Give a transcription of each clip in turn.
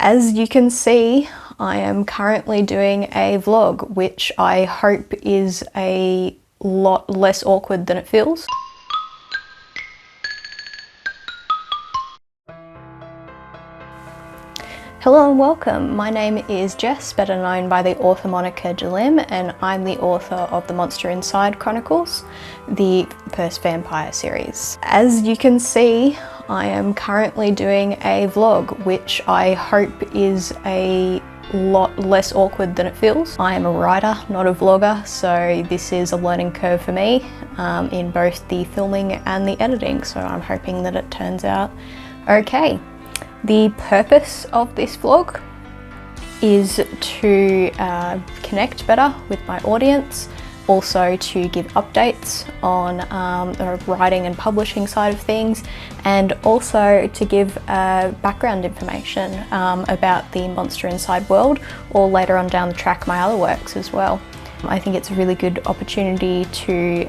As you can see, I am currently doing a vlog, which I hope is a lot less awkward than it feels. Hello and welcome. My name is Jess, better known by the author moniker Jalim, and I'm the author of the Monster Inside Chronicles, the first vampire series. As you can see, I am currently doing a vlog, which I hope is a lot less awkward than it feels. I am a writer, not a vlogger, so this is a learning curve for me in both the filming and the editing, so I'm hoping that it turns out okay. The purpose of this vlog is to connect better with my audience, also to give updates on the writing and publishing side of things, and also to give background information about the Monster Inside world, or later on down the track my other works as well. I think it's a really good opportunity to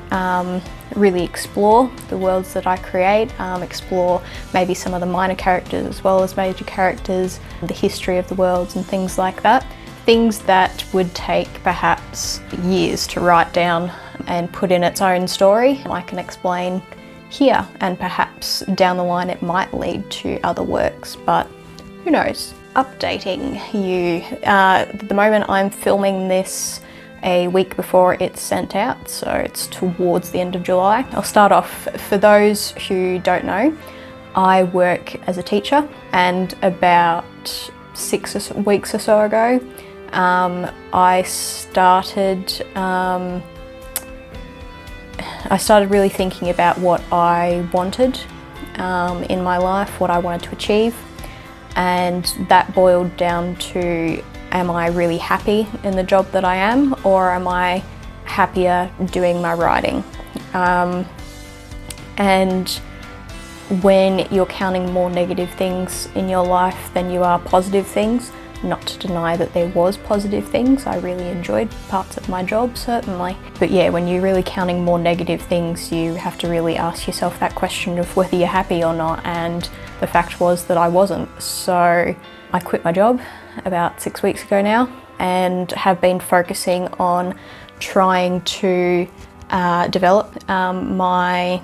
really explore the worlds that I create, explore maybe some of the minor characters as well as major characters, the history of the worlds and things like that. Things that would take perhaps years to write down and put in its own story, I can explain here, and perhaps down the line it might lead to other works, but who knows. Updating you. At the moment I'm filming this a week before it's sent out, so it's towards the end of July. I'll start off, for those who don't know, I work as a teacher, and about 6 weeks or so ago I started really thinking about what I wanted in my life, what I wanted to achieve, and that boiled down to, am I really happy in the job that I am, or am I happier doing my writing? And when you're counting more negative things in your life than you are positive things, not to deny that there was positive things, I really enjoyed parts of my job, certainly. But yeah, when you're really counting more negative things, you have to really ask yourself that question of whether you're happy or not, and the fact was that I wasn't. So I quit my job about 6 weeks ago now, and have been focusing on trying to develop my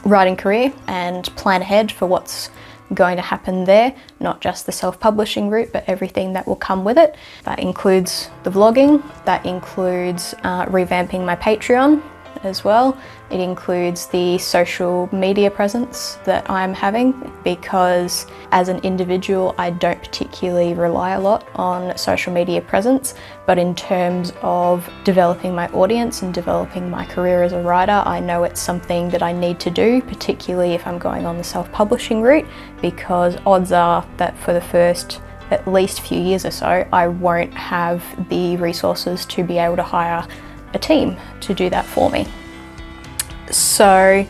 writing career and plan ahead for what's going to happen there, not just the self-publishing route, but everything that will come with it. That includes the vlogging, that includes revamping my Patreon as well. It includes the social media presence that I'm having, because as an individual I don't particularly rely a lot on social media presence, but in terms of developing my audience and developing my career as a writer, I know it's something that I need to do, particularly if I'm going on the self-publishing route, because odds are that for the first at least few years or so I won't have the resources to be able to hire a team to do that for me. So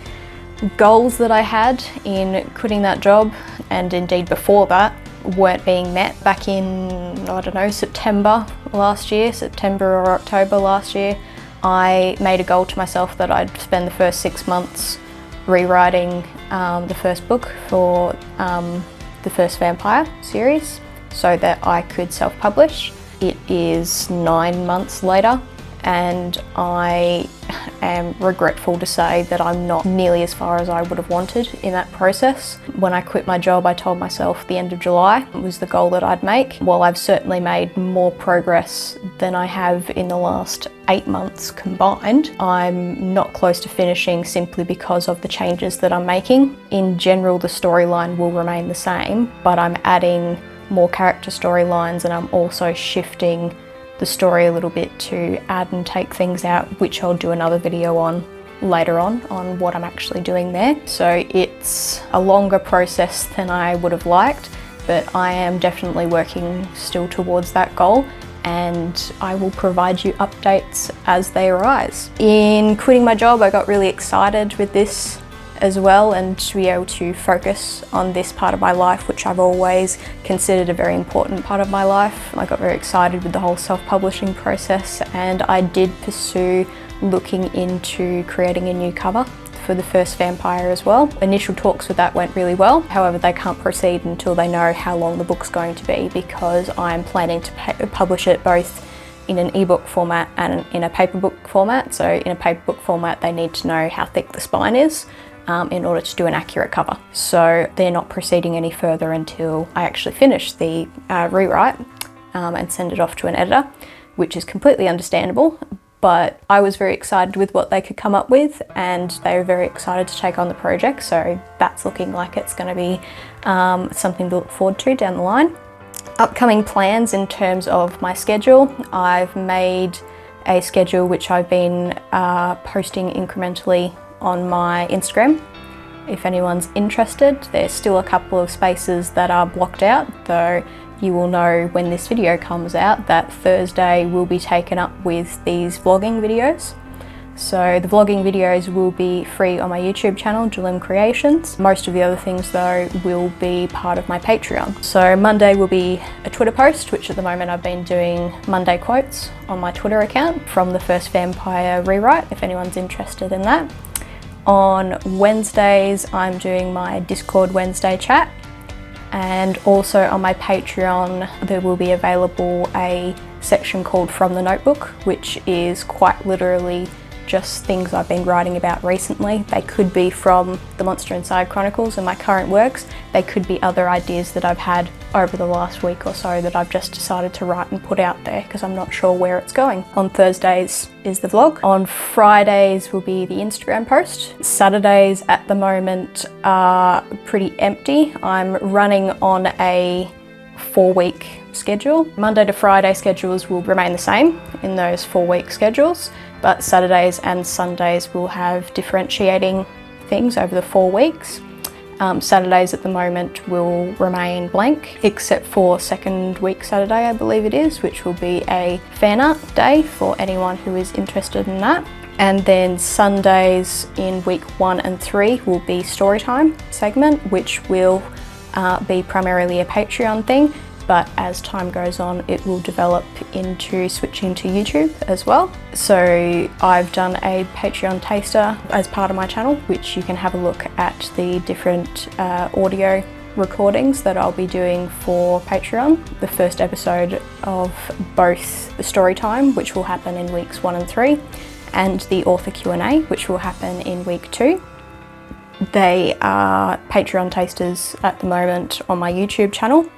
goals that I had in quitting that job, and indeed before that, weren't being met. Back in, I don't know, September last year, September or October last year, I made a goal to myself that I'd spend the first 6 months rewriting the first book for the first vampire series so that I could self-publish. It is 9 months later, and I am regretful to say that I'm not nearly as far as I would have wanted in that process. When I quit my job, I told myself the end of July was the goal that I'd make. While I've certainly made more progress than I have in the last 8 months combined, I'm not close to finishing simply because of the changes that I'm making. In general, the storyline will remain the same, but I'm adding more character storylines, and I'm also shifting the story a little bit to add and take things out, which I'll do another video on later on what I'm actually doing there. So it's a longer process than I would have liked, but I am definitely working still towards that goal, and I will provide you updates as they arise. In quitting my job, I got really excited with this as well, and to be able to focus on this part of my life, which I've always considered a very important part of my life. I got very excited with the whole self-publishing process, and I did pursue looking into creating a new cover for the first vampire as well. Initial talks with that went really well. However, they can't proceed until they know how long the book's going to be, because I'm planning to publish it both in an ebook format and in a paper book format. So in a paper book format, they need to know how thick the spine is in order to do an accurate cover. So they're not proceeding any further until I actually finish the rewrite and send it off to an editor, which is completely understandable. But I was very excited with what they could come up with, and they were very excited to take on the project. So that's looking like it's going to be something to look forward to down the line. Upcoming plans in terms of my schedule, I've made a schedule which I've been posting incrementally on my Instagram. If anyone's interested, there's still a couple of spaces that are blocked out, though you will know when this video comes out that Thursday will be taken up with these vlogging videos. So the vlogging videos will be free on my YouTube channel, Jalim Creations. Most of the other things though will be part of my Patreon. So Monday will be a Twitter post, which at the moment I've been doing Monday quotes on my Twitter account from the first vampire rewrite, if anyone's interested in that. On Wednesdays, I'm doing my Discord Wednesday chat. And also on my Patreon, there will be available a section called From the Notebook, which is quite literally just things I've been writing about recently. They could be from the Monster Inside Chronicles and my current works. They could be other ideas that I've had over the last week or so that I've just decided to write and put out there because I'm not sure where it's going. On Thursdays is the vlog. On Fridays will be the Instagram post. Saturdays at the moment are pretty empty. I'm running on a 4-week schedule. Monday to Friday schedules will remain the same in those 4-week schedules, but Saturdays and Sundays will have differentiating things over the 4 weeks. Saturdays at the moment will remain blank, except for second week Saturday, I believe it is, which will be a fan art day for anyone who is interested in that. And then Sundays in week 1 and 3 will be Storytime segment, which will be primarily a Patreon thing, but as time goes on it will develop into switching to YouTube as well. So I've done a Patreon taster as part of my channel, which you can have a look at the different audio recordings that I'll be doing for Patreon. The first episode of both the Storytime, which will happen in weeks 1 and 3, and the author Q&A, which will happen in week 2. They are Patreon tasters at the moment on my YouTube channel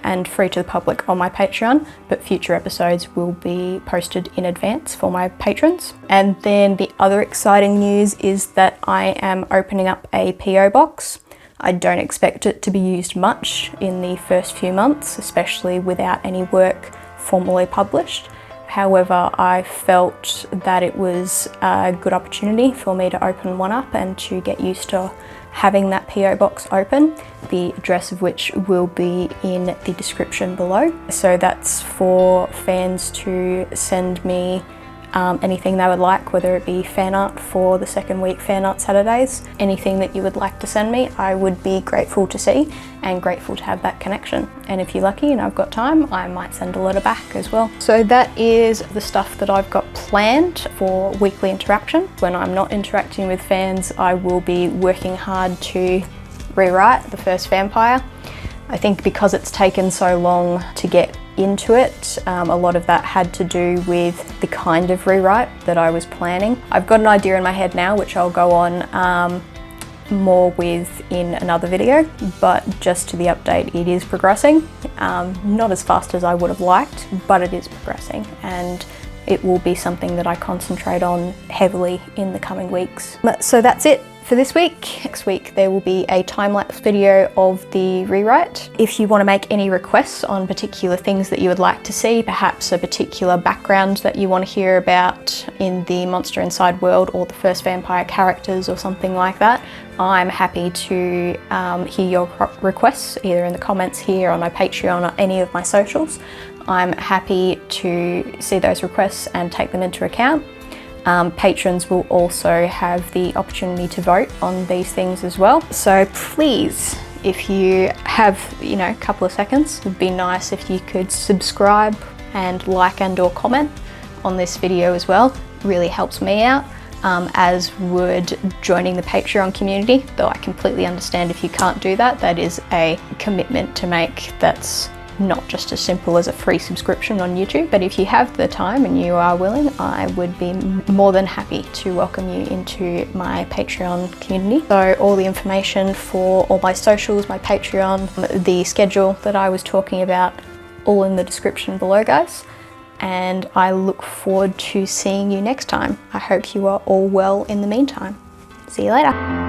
and free to the public on my Patreon, but future episodes will be posted in advance for my patrons. And then the other exciting news is that I am opening up a PO box. I don't expect it to be used much in the first few months, especially without any work formally published. However, I felt that it was a good opportunity for me to open one up and to get used to having that PO box open, the address of which will be in the description below. So that's for fans to send me anything they would like, whether it be fan art for the second week fan art Saturdays, anything that you would like to send me, I would be grateful to see and grateful to have that connection. And if you're lucky and I've got time, I might send a letter back as well. So that is the stuff that I've got planned for weekly interaction. When I'm not interacting with fans, I will be working hard to rewrite the first vampire. I think because it's taken so long to get into it, a lot of that had to do with the kind of rewrite that I was planning. I've got an idea in my head now, which I'll go on more with in another video, but just to the update, it is progressing. Not as fast as I would have liked, but it is progressing, and it will be something that I concentrate on heavily in the coming weeks. So that's it for this week. Next week there will be a time-lapse video of the rewrite. If you want to make any requests on particular things that you would like to see, perhaps a particular background that you want to hear about in the Monster Inside world or the first vampire characters or something like that, I'm happy to hear your requests either in the comments here on my Patreon or any of my socials. I'm happy to see those requests and take them into account. Patrons will also have the opportunity to vote on these things as well. So please, if you have, a couple of seconds, it would be nice if you could subscribe and like and/or comment on this video as well. It really helps me out. as would joining the Patreon community, though I completely understand if you can't do that. That is a commitment to make that's not just as simple as a free subscription on YouTube, but if you have the time and you are willing, I would be more than happy to welcome you into my Patreon community. So all the information for all my socials, my Patreon, the schedule that I was talking about, all in the description below, guys. And I look forward to seeing you next time. I hope you are all well in the meantime. See you later.